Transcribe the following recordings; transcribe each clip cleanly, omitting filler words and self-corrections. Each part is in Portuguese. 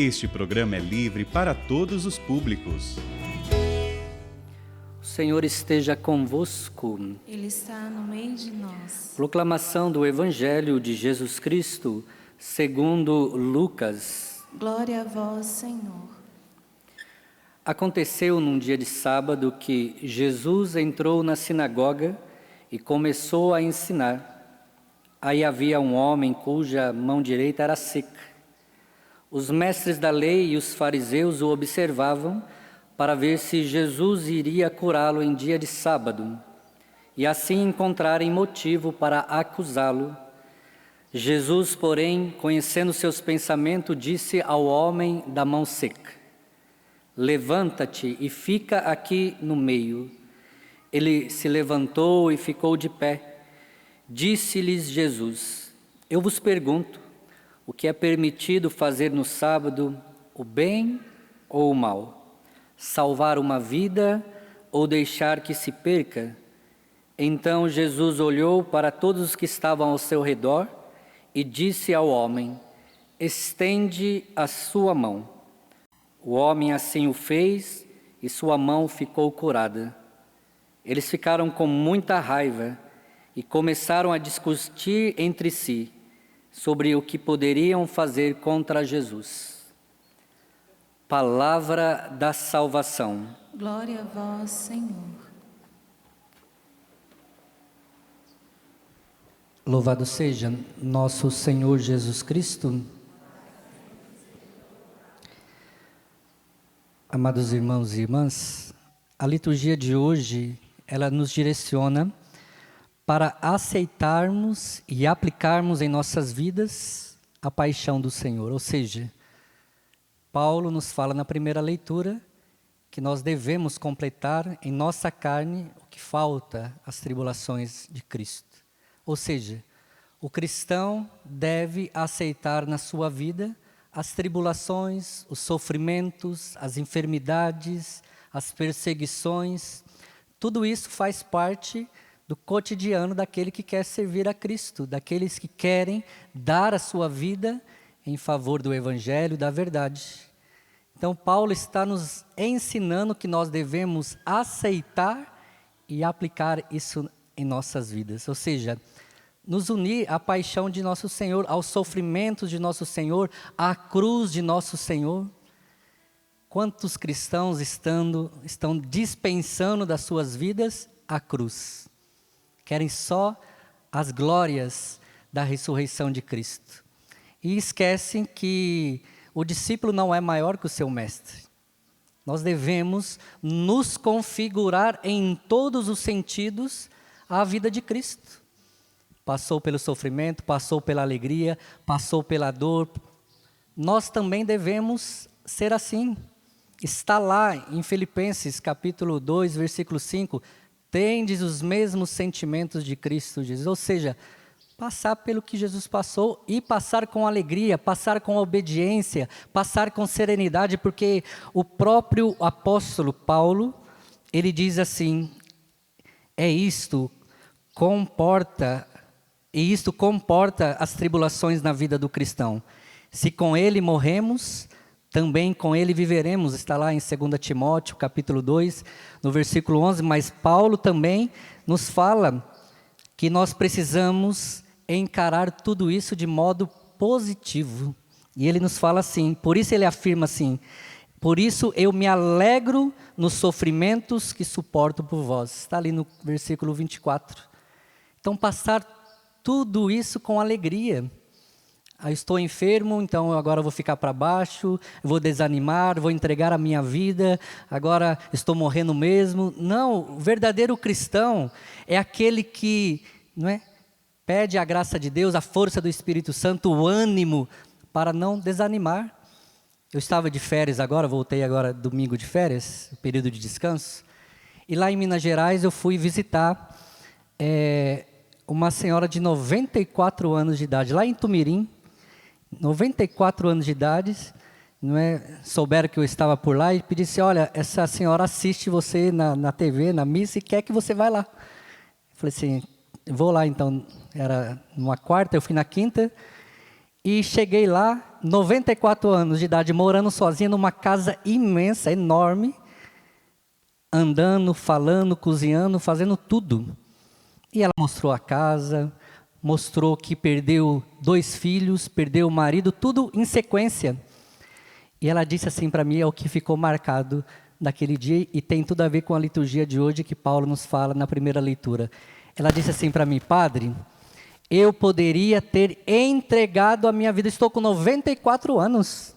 Este programa é livre para todos os públicos. O Senhor esteja convosco. Ele está no meio de nós. Proclamação do Evangelho de Jesus Cristo, segundo Lucas. Glória a vós, Senhor. Aconteceu num dia de sábado que Jesus entrou na sinagoga e começou a ensinar. Aí havia um homem cuja mão direita era seca. Os mestres da lei e os fariseus o observavam para ver se Jesus iria curá-lo em dia de sábado, e assim encontrarem motivo para acusá-lo. Jesus, porém, conhecendo seus pensamentos, disse ao homem da mão seca: levanta-te e fica aqui no meio. Ele se levantou e ficou de pé. Disse-lhes Jesus: eu vos pergunto, o que é permitido fazer no sábado, o bem ou o mal? Salvar uma vida ou deixar que se perca? Então Jesus olhou para todos os que estavam ao seu redor e disse ao homem: estende a sua mão. O homem assim o fez e sua mão ficou curada. Eles ficaram com muita raiva e começaram a discutir entre si sobre o que poderiam fazer contra Jesus. Palavra da salvação. Glória a vós, Senhor. Louvado seja nosso Senhor Jesus Cristo. Amados irmãos e irmãs, a liturgia de hoje, ela nos direciona para aceitarmos e aplicarmos em nossas vidas a paixão do Senhor. Ou seja, Paulo nos fala na primeira leitura que nós devemos completar em nossa carne o que falta às tribulações de Cristo. Ou seja, o cristão deve aceitar na sua vida as tribulações, os sofrimentos, as enfermidades, as perseguições. Tudo isso faz parte do cotidiano daquele que quer servir a Cristo, daqueles que querem dar a sua vida em favor do Evangelho, da verdade. Então Paulo está nos ensinando que nós devemos aceitar e aplicar isso em nossas vidas, ou seja, nos unir à paixão de nosso Senhor, aos sofrimentos de nosso Senhor, à cruz de nosso Senhor. Quantos cristãos estão dispensando das suas vidas a cruz? Querem só as glórias da ressurreição de Cristo. E esquecem que o discípulo não é maior que o seu mestre. Nós devemos nos configurar em todos os sentidos à vida de Cristo. Passou pelo sofrimento, passou pela alegria, passou pela dor. Nós também devemos ser assim. Está lá em Filipenses capítulo 2, versículo 5, tendes os mesmos sentimentos de Cristo Jesus. Ou seja, passar pelo que Jesus passou e passar com alegria, passar com obediência, passar com serenidade, porque o próprio apóstolo Paulo, ele diz assim, isto comporta as tribulações na vida do cristão. Se com ele morremos, também com ele viveremos. Está lá em 2 Timóteo, capítulo 2, no versículo 11. Mas Paulo também nos fala que nós precisamos encarar tudo isso de modo positivo. E ele nos fala assim, por isso ele afirma assim, por isso eu me alegro nos sofrimentos que suporto por vós. Está ali no versículo 24. Então passar tudo isso com alegria. Eu estou enfermo, então agora eu vou ficar para baixo, vou desanimar, vou entregar a minha vida, agora estou morrendo mesmo. Não, o verdadeiro cristão é aquele que, pede a graça de Deus, a força do Espírito Santo, o ânimo para não desanimar. Eu estava de férias agora, voltei agora domingo de férias, período de descanso, e lá em Minas Gerais eu fui visitar uma senhora de 94 anos de idade, lá em Tumirim, 94 anos de idade, souberam que eu estava por lá e disse, olha, essa senhora assiste você na TV, na missa e quer que você vá lá. Eu falei assim, vou lá então, era numa quarta, eu fui na quinta e cheguei lá 94 anos de idade, morando sozinha numa casa imensa, enorme, andando, falando, cozinhando, fazendo tudo. E ela mostrou a casa, mostrou que perdeu 2 filhos, perdeu o marido, tudo em sequência. E ela disse assim para mim, é o que ficou marcado naquele dia, e tem tudo a ver com a liturgia de hoje que Paulo nos fala na primeira leitura. Ela disse assim para mim: padre, eu poderia ter entregado a minha vida, estou com 94 anos,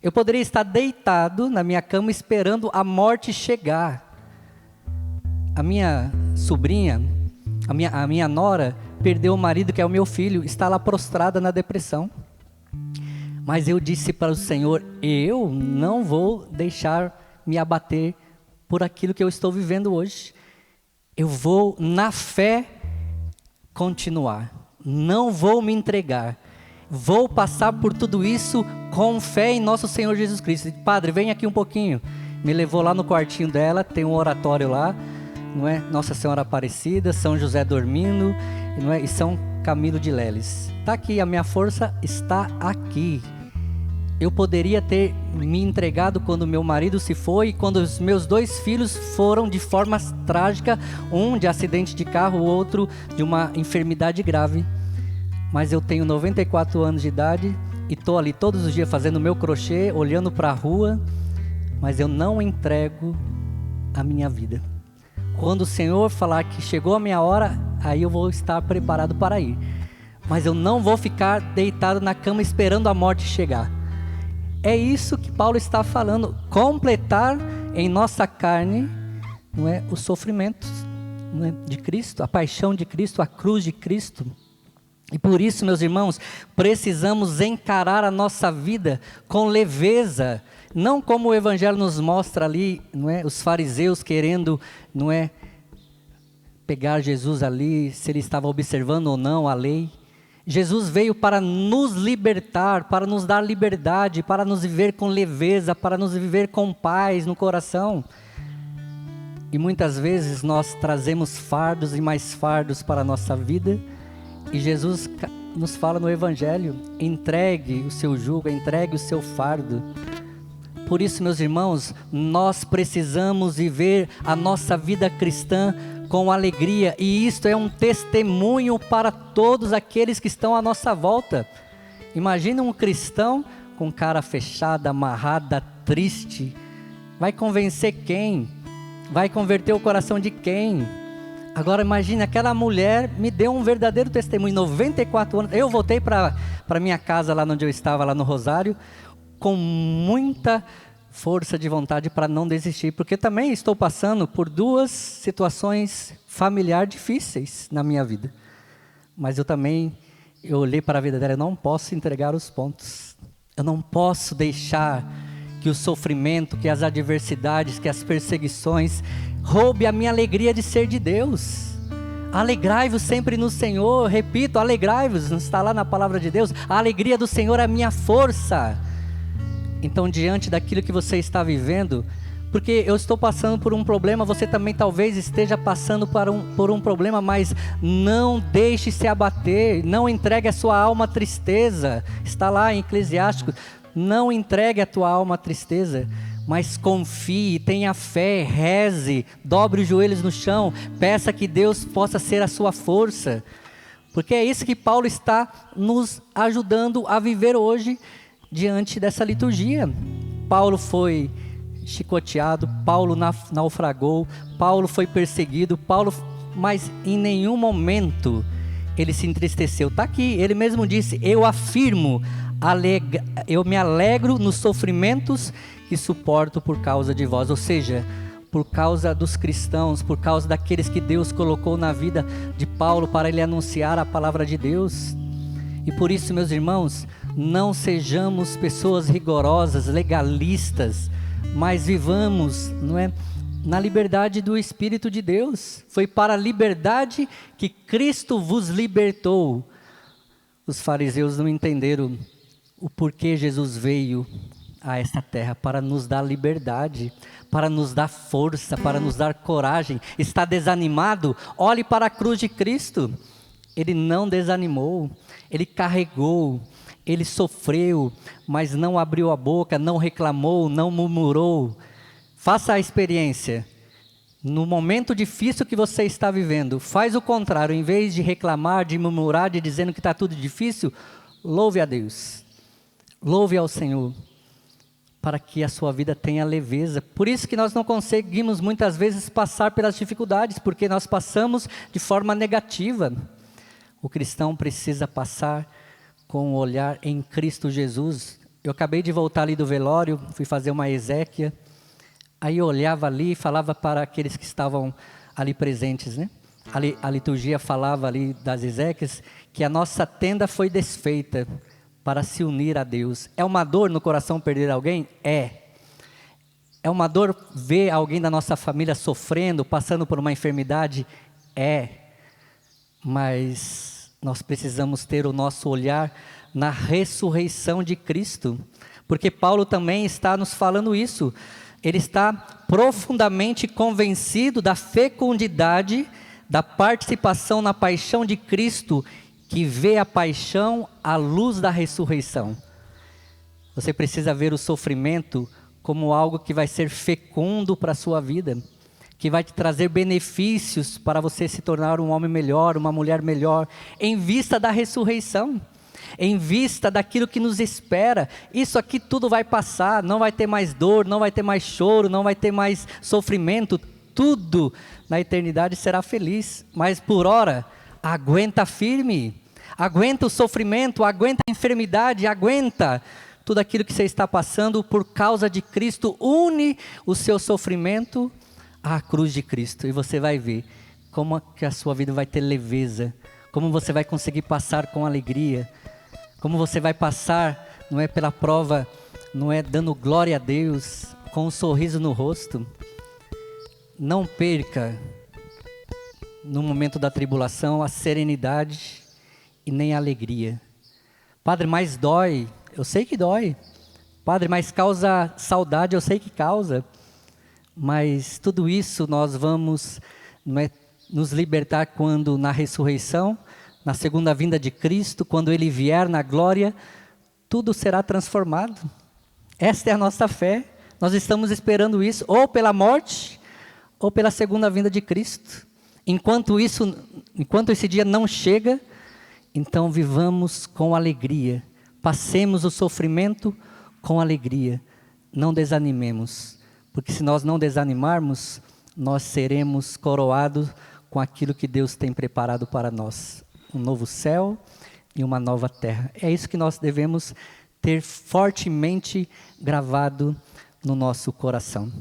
eu poderia estar deitado na minha cama esperando a morte chegar. A minha sobrinha, a minha nora, perdeu o marido, que é o meu filho, está lá prostrada na depressão. Mas eu disse para o Senhor, eu não vou deixar me abater por aquilo que eu estou vivendo hoje. Eu vou, na fé, continuar. Não vou me entregar. Vou passar por tudo isso com fé em nosso Senhor Jesus Cristo. Padre, vem aqui um pouquinho. Me levou lá no quartinho dela, tem um oratório lá, não é? Nossa Senhora Aparecida, São José dormindo, não é? E São Camilo de Leles. Está aqui, a minha força está aqui. Eu poderia ter me entregado quando meu marido se foi, quando os meus 2 filhos foram de forma trágica, um de acidente de carro, o outro de uma enfermidade grave. Mas eu tenho 94 anos de idade e estou ali todos os dias fazendo meu crochê, olhando para a rua, mas eu não entrego a minha vida. Quando o Senhor falar que chegou a minha hora, aí eu vou estar preparado para ir. Mas eu não vou ficar deitado na cama esperando a morte chegar. É isso que Paulo está falando, completar em nossa carne, não é, os sofrimentos, não é, de Cristo, a paixão de Cristo, a cruz de Cristo. E por isso, meus irmãos, precisamos encarar a nossa vida com leveza, não como o Evangelho nos mostra ali, não é, os fariseus querendo, não é, pegar Jesus ali, se ele estava observando ou não a lei. Jesus veio para nos libertar, para nos dar liberdade, para nos viver com leveza, para nos viver com paz no coração. E muitas vezes nós trazemos fardos e mais fardos para a nossa vida, e Jesus nos fala no Evangelho, entregue o seu jugo, entregue o seu fardo. Por isso, meus irmãos, nós precisamos viver a nossa vida cristã com alegria, e isto é um testemunho para todos aqueles que estão à nossa volta. Imagina um cristão com cara fechada, amarrada, triste, vai convencer quem? Vai converter o coração de quem? Agora imagine, aquela mulher me deu um verdadeiro testemunho, 94 anos, eu voltei para minha casa lá onde eu estava, lá no Rosário, com muita força de vontade para não desistir, porque também estou passando por 2 situações familiares difíceis na minha vida, mas eu olhei para a vida dela, eu não posso entregar os pontos, eu não posso deixar que o sofrimento, que as adversidades, que as perseguições roube a minha alegria de ser de Deus. Alegrai-vos sempre no Senhor, repito, alegrai-vos, não está lá na palavra de Deus, a alegria do Senhor é a minha força. Então, diante daquilo que você está vivendo, porque eu estou passando por um problema, você também talvez esteja passando por um problema, mas não deixe se abater, não entregue a sua alma à tristeza, está lá em Eclesiásticos, não entregue a tua alma à tristeza, mas confie, tenha fé, reze, dobre os joelhos no chão, peça que Deus possa ser a sua força, porque é isso que Paulo está nos ajudando a viver hoje, diante dessa liturgia. Paulo foi chicoteado, Paulo naufragou, Paulo foi perseguido, mas em nenhum momento ele se entristeceu. Está aqui, ele mesmo disse, eu afirmo, eu me alegro nos sofrimentos que suporto por causa de vós, ou seja, por causa dos cristãos, por causa daqueles que Deus colocou na vida de Paulo para ele anunciar a palavra de Deus. E por isso, meus irmãos, não sejamos pessoas rigorosas, legalistas, mas vivamos, não é, na liberdade do Espírito de Deus. Foi para a liberdade que Cristo vos libertou. Os fariseus não entenderam o porquê Jesus veio a esta terra, para nos dar liberdade, para nos dar força, para nos dar coragem. Está desanimado? Olhe para a cruz de Cristo. Ele não desanimou, ele carregou, ele sofreu, mas não abriu a boca, não reclamou, não murmurou. Faça a experiência. No momento difícil que você está vivendo, faz o contrário. Em vez de reclamar, de murmurar, de dizendo que está tudo difícil, louve a Deus. Louve ao Senhor, para que a sua vida tenha leveza. Por isso que nós não conseguimos muitas vezes passar pelas dificuldades, porque nós passamos de forma negativa. O cristão precisa passar com o olhar em Cristo Jesus. Eu acabei de voltar ali do velório, fui fazer uma exéquia, aí eu olhava ali e falava para aqueles que estavam ali presentes, né? A liturgia falava ali das exéquias, que a nossa tenda foi desfeita para se unir a Deus. É uma dor no coração perder alguém? É. É uma dor ver alguém da nossa família sofrendo, passando por uma enfermidade? É. Mas nós precisamos ter o nosso olhar na ressurreição de Cristo, porque Paulo também está nos falando isso. Ele está profundamente convencido da fecundidade, da participação na paixão de Cristo, que vê a paixão à luz da ressurreição. Você precisa ver o sofrimento como algo que vai ser fecundo para a sua vida, que vai te trazer benefícios para você se tornar um homem melhor, uma mulher melhor, em vista da ressurreição, em vista daquilo que nos espera. Isso aqui tudo vai passar, não vai ter mais dor, não vai ter mais choro, não vai ter mais sofrimento, tudo na eternidade será feliz. Mas por ora, aguenta firme, aguenta o sofrimento, aguenta a enfermidade, aguenta tudo aquilo que você está passando por causa de Cristo. Une o seu sofrimento à cruz de Cristo e você vai ver como que a sua vida vai ter leveza, como você vai conseguir passar com alegria, como você vai passar, não é pela prova, não é dando glória a Deus, com um sorriso no rosto. Não perca no momento da tribulação a serenidade e nem a alegria. Padre, mas dói. Eu sei que dói. Padre, mas causa saudade. Eu sei que causa. Mas tudo isso nós vamos, não é, nos libertar quando na ressurreição, na segunda vinda de Cristo, quando Ele vier na glória, tudo será transformado. Esta é a nossa fé. Nós estamos esperando isso, ou pela morte, ou pela segunda vinda de Cristo. Enquanto esse dia não chega, então vivamos com alegria, passemos o sofrimento com alegria, não desanimemos, porque se nós não desanimarmos, nós seremos coroados com aquilo que Deus tem preparado para nós, um novo céu e uma nova terra. É isso que nós devemos ter fortemente gravado no nosso coração.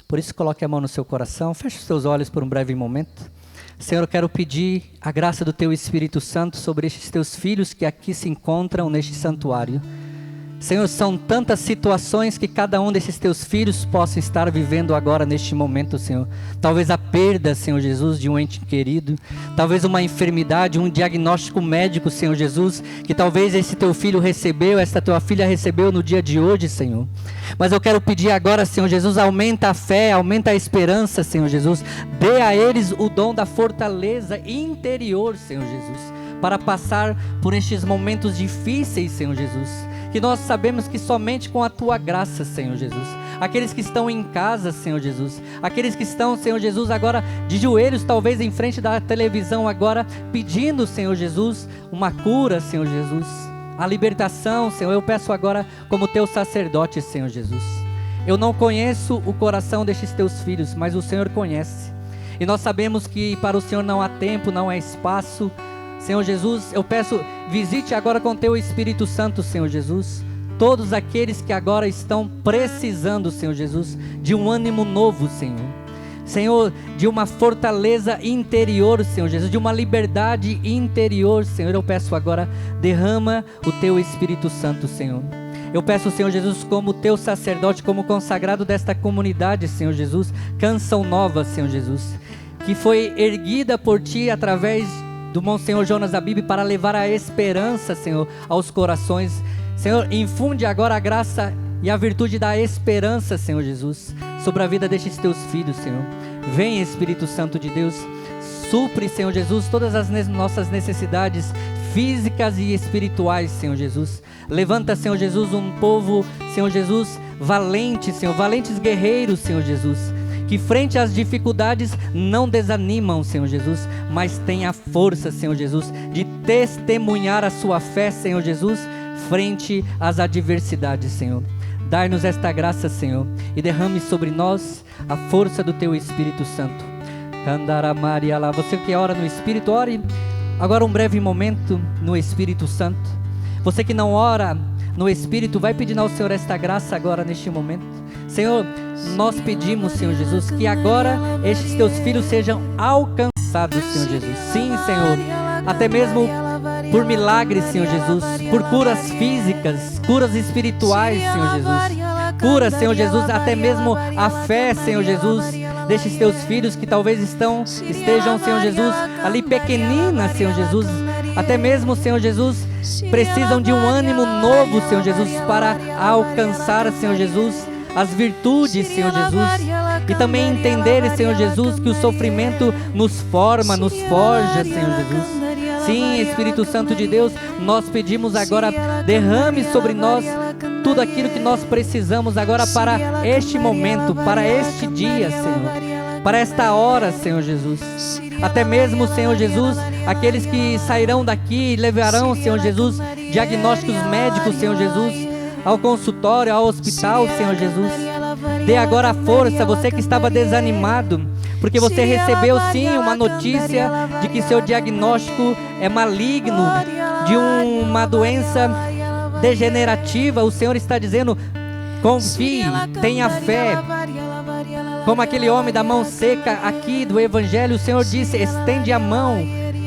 Por isso coloque a mão no seu coração, feche os seus olhos por um breve momento. Senhor, eu quero pedir a graça do Teu Espírito Santo sobre estes Teus filhos que aqui se encontram neste santuário. Senhor, são tantas situações que cada um desses Teus filhos possa estar vivendo agora neste momento, Senhor. Talvez a perda, Senhor Jesus, de um ente querido. Talvez uma enfermidade, um diagnóstico médico, Senhor Jesus, que talvez esse Teu filho recebeu, esta Tua filha recebeu no dia de hoje, Senhor. Mas eu quero pedir agora, Senhor Jesus, aumenta a fé, aumenta a esperança, Senhor Jesus. Dê a eles o dom da fortaleza interior, Senhor Jesus, para passar por estes momentos difíceis, Senhor Jesus. Que nós sabemos que somente com a Tua graça, Senhor Jesus. Aqueles que estão em casa, Senhor Jesus. Aqueles que estão, Senhor Jesus, agora de joelhos, talvez em frente da televisão agora, pedindo, Senhor Jesus, uma cura, Senhor Jesus. A libertação, Senhor, eu peço agora como Teu sacerdote, Senhor Jesus. Eu não conheço o coração destes Teus filhos, mas o Senhor conhece. E nós sabemos que para o Senhor não há tempo, não há espaço. Senhor Jesus, eu peço, visite agora com Teu Espírito Santo, Senhor Jesus, todos aqueles que agora estão precisando, Senhor Jesus, de um ânimo novo, Senhor. Senhor, de uma fortaleza interior, Senhor Jesus, de uma liberdade interior, Senhor. Eu peço agora, derrama o Teu Espírito Santo, Senhor. Eu peço, Senhor Jesus, como Teu sacerdote, como consagrado desta comunidade, Senhor Jesus, canção nova, Senhor Jesus, que foi erguida por Ti através do Monsenhor Jonas Abib para levar a esperança, Senhor, aos corações. Senhor, infunde agora a graça e a virtude da esperança, Senhor Jesus, sobre a vida destes Teus filhos, Senhor. Vem, Espírito Santo de Deus, supre, Senhor Jesus, todas as nossas necessidades físicas e espirituais, Senhor Jesus. Levanta, Senhor Jesus, um povo, Senhor Jesus, valente, Senhor, valentes guerreiros, Senhor Jesus, que frente às dificuldades não desanimam, Senhor Jesus, mas tem a força, Senhor Jesus, de testemunhar a sua fé, Senhor Jesus, frente às adversidades, Senhor. Dai-nos esta graça, Senhor, e derrame sobre nós a força do Teu Espírito Santo. Você que ora no Espírito, ore agora um breve momento no Espírito Santo. Você que não ora no Espírito, vai pedindo ao Senhor esta graça agora neste momento. Senhor, nós pedimos, Senhor Jesus, que agora estes Teus filhos sejam alcançados, Senhor Jesus. Sim, Senhor, até mesmo por milagres, Senhor Jesus, por curas físicas, curas espirituais, Senhor Jesus. Cura, Senhor Jesus, até mesmo a fé, Senhor Jesus, destes Teus filhos que talvez estejam, Senhor Jesus, ali pequeninas, Senhor Jesus. Até mesmo, Senhor Jesus, precisam de um ânimo novo, Senhor Jesus, para alcançar, Senhor Jesus, as virtudes, Senhor Jesus, e também entender, Senhor Jesus, que o sofrimento nos forma, nos forja, Senhor Jesus. Sim, Espírito Santo de Deus, nós pedimos agora, derrame sobre nós tudo aquilo que nós precisamos agora para este momento, para este dia, Senhor, para esta hora, Senhor Jesus. Até mesmo, Senhor Jesus, aqueles que sairão daqui e levarão, Senhor Jesus, diagnósticos médicos, Senhor Jesus, ao consultório, ao hospital, Senhor Jesus. Dê agora a força, você que estava desanimado, porque você recebeu sim uma notícia de que seu diagnóstico é maligno, de uma doença degenerativa. O Senhor está dizendo, confie, tenha fé. Como aquele homem da mão seca aqui do Evangelho, o Senhor disse, estende a mão,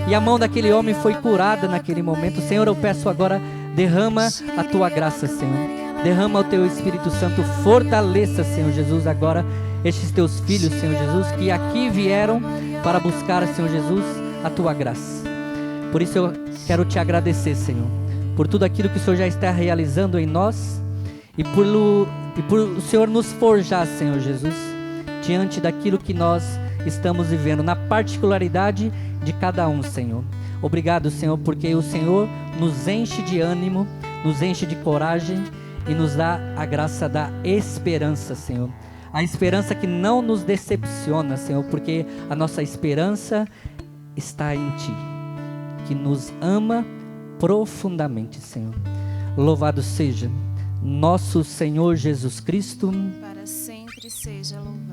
e a mão daquele homem foi curada naquele momento. Senhor, eu peço agora, derrama a Tua graça, Senhor, derrama o Teu Espírito Santo, fortaleça, Senhor Jesus, agora estes Teus filhos, Senhor Jesus, que aqui vieram para buscar, Senhor Jesus, a Tua graça. Por isso eu quero Te agradecer, Senhor, por tudo aquilo que o Senhor já está realizando em nós, e por o Senhor nos forjar, Senhor Jesus, diante daquilo que nós estamos vivendo, na particularidade de cada um, Senhor. Obrigado, Senhor, porque o Senhor nos enche de ânimo, nos enche de coragem e nos dá a graça da esperança, Senhor. A esperança que não nos decepciona, Senhor, porque a nossa esperança está em Ti, que nos ama profundamente, Senhor. Louvado seja nosso Senhor Jesus Cristo. Para sempre seja louvado.